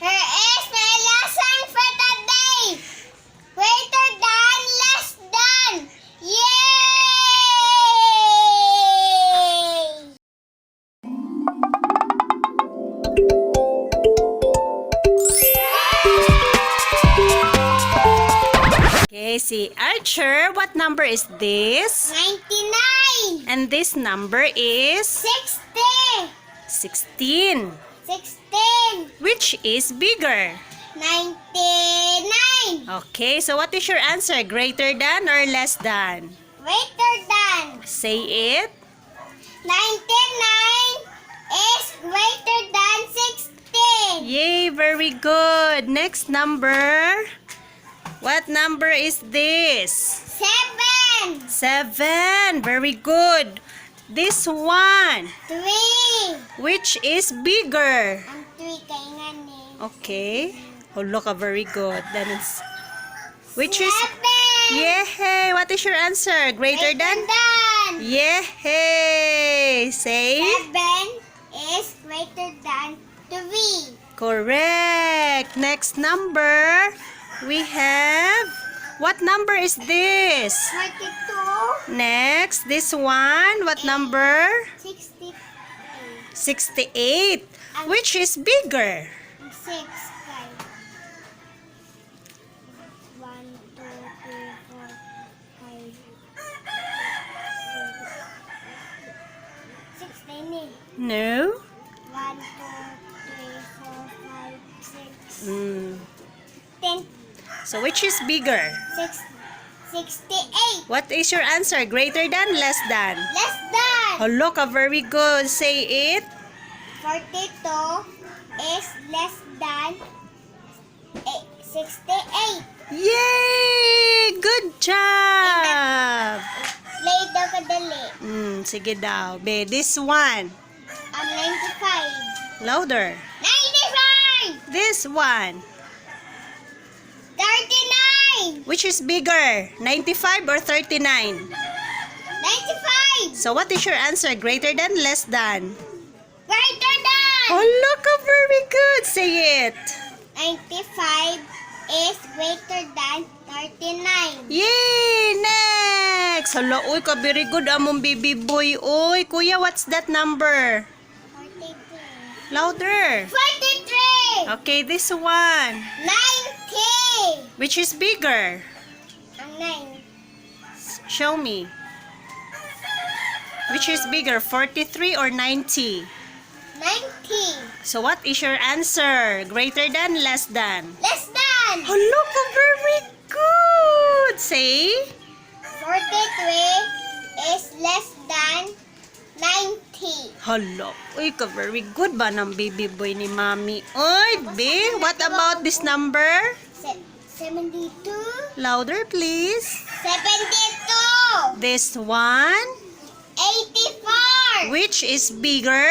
Here is my lesson for today. Greater than, less than. Yay! Okay, see, Archer, what number is this? 99. And this number is 60. 16. 16. Which is bigger? 99. Okay, so what is your answer? Greater than or less than? Greater than. Say it. 99 is greater than 16. Yay, very good. Next number. What number is this? 7. 7. Very good. This one. 3. Which is bigger? Ang 3 kay nga ni. Okay. Oh, look, very good. Then it's which is 7. yay. What is your answer? Greater than? Yay. Say 7 is greater than 3. correct. Next number we have. What number is this? 42. Next, this one. What number? 68. 68. Which is bigger? 6 kay. 1, 2, 3, 4, 5, 6 ni. No. 1, 2, 3, 4, 5, 6, Mm. 10, So which is bigger? 68. What is your answer? Greater than, less than? Less than. Oh, look, very good. Say it. 42 is less than 68. Yay! Good job! Play daw kadali. Sige daw. Be, this one. 95. Louder. 95! This one. 39! Which is bigger? 95 or 39? 95! So what is your answer? Greater than, less than? Greater than! Oh, look, very good. Say it. 95 is greater than 39. Yay! Next! Hala, uy, ka very good among baby boy. Uy, kuya, what's that number? 43. Louder. 43! Okay, this one. 90! Which is bigger? Ang 9. Show me. Which is bigger, 43 or 90? 90. So what is your answer? Greater than, less than? Less than! Oh, look, very good. Say. 43 is less than 90. Hello. Uy, ka very good ba ng baby boy ni Mami? Uy, be, what about this number? 72. Louder, please. 72. This one. 84. Which is bigger?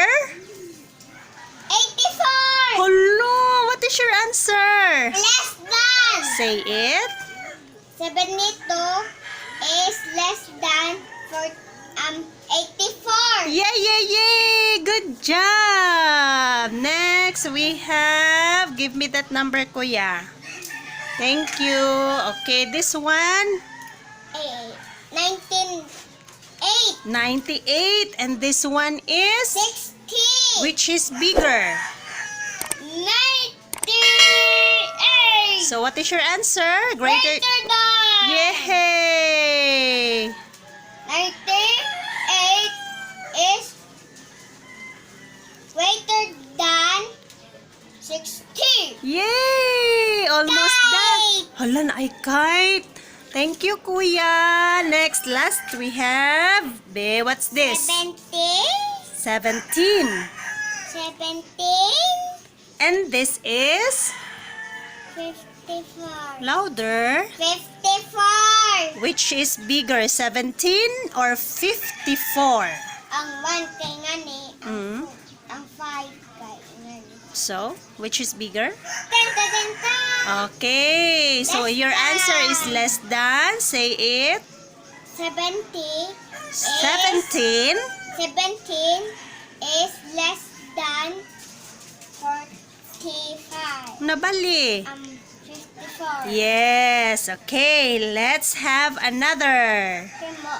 84. Hello, what is your answer? Less than. Say it. 72 is less than 84. Yay, yay, yay! Good job! Next, we have... Give me that number, kuya. Thank you. Okay, this one. 98. 98. And this one is... 60. Which is bigger? 98. So, what is your answer? Greater than. Yay! 98 is greater than 60. Yay! Almost Kite! done. Hala na ay kite. Thank you, kuya. Next, last, we have... Be, what's this? 70. 17. 17. And this is... 54. Louder. 54. Which is bigger, 17 or 54? Ang 1 kay nga ni. Mm. Ang 5 kay nga ni. So, which is bigger? 10 ta 10 ta. Okay. So, Less your answer is than. less than. Say it. 70. 17. 17 is less than 4. 55. Nabali. 54. Yes. Okay, let's have another. Kimo.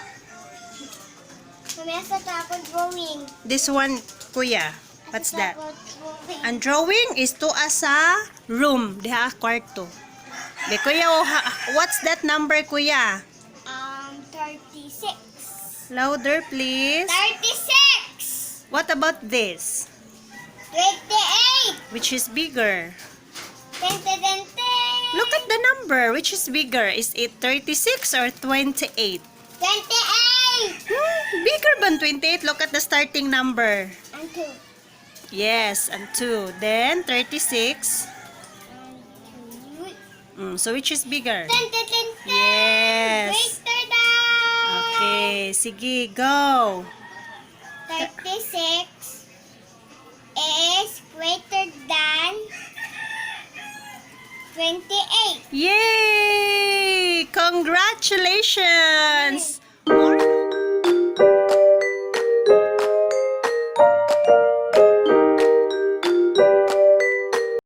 Mamaya sa tapon drawing. This one, kuya. What's that? Drawing. Ang drawing is to sa room, diha kwarto. Be kuya, what's that number kuya? 36. Louder please. 36. What about this? 28. Which is bigger? 20. Look at the number. Which is bigger? Is it 36 or 28? 28. Bigger than 28. Look at the starting number. And 2. Yes, and 2. Then 36. And 2. So which is bigger? 10. Yes. Greater than. Okay, sige, go. 36 is greater than 28. Yay! Congratulations!